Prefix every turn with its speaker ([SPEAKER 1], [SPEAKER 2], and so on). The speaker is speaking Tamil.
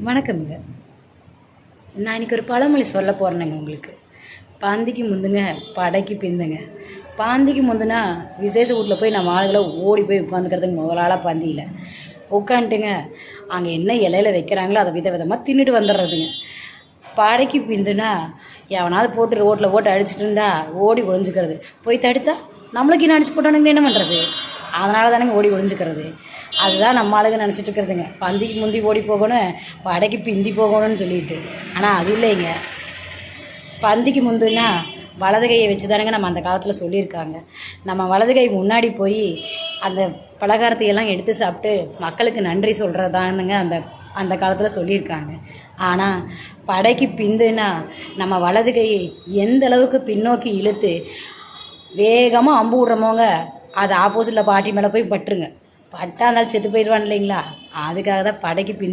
[SPEAKER 1] வணக்கம்ங்க. நான் இன்னைக்கு ஒரு பழமொழி சொல்ல போகிறேனுங்க உங்களுக்கு. பாந்திக்கு முந்துங்க, படைக்கு பிந்துங்க. பாந்திக்கு முந்துனா விசேஷ வீட்டில் போய் நம்ம ஆளுகளை ஓடி போய் உட்காந்துக்கிறதுக்கு முதலாளாக பந்தியில் உட்காந்துட்டுங்க, அங்கே என்ன இலையில வைக்கிறாங்களோ அதை விதமாக தின்னுட்டு வந்துடுறதுங்க. படைக்கு பிந்துனா எவனாவது போட்டு ரோட்டில் போட்டு அடிச்சிட்டு இருந்தா ஓடி ஒழிஞ்சிக்கிறது. போய் தடுத்தா நம்மளுக்கு என்ன அடிச்சு போட்டானுங்க என்ன பண்ணுறது? அதனால தானேங்க ஓடி ஒழிஞ்சிக்கிறது. அதுதான் நம்ம ஆளுங்க நினச்சிட்டு இருக்கிறதுங்க. பந்திக்கு முந்தி ஓடி போகணும், படைக்கு பிந்தி போகணும்னு சொல்லிட்டு. ஆனால் அது இல்லைங்க. பந்திக்கு முந்துன்னா வலது கையை வச்சு தானுங்க நம்ம அந்த காலத்தில் சொல்லியிருக்காங்க. நம்ம வலது கை முன்னாடி போய் அந்த பலகாரத்தையெல்லாம் எடுத்து சாப்பிட்டு மக்களுக்கு நன்றி சொல்கிறதானுங்க அந்த அந்த காலத்தில் சொல்லியிருக்காங்க. ஆனால் படைக்கு பிந்துன்னா நம்ம வலது கையை எந்த அளவுக்கு பின்னோக்கி இழுத்து வேகமாக அம்பு விட்றமோங்க, அது ஆப்போசிட்டில் பாட்டி மேலே போய் பட்டுருங்க. பட்டா இருந்தாலும் செத்து போயிடுவான் இல்லைங்களா? அதுக்காக தான் படைக்கு பின்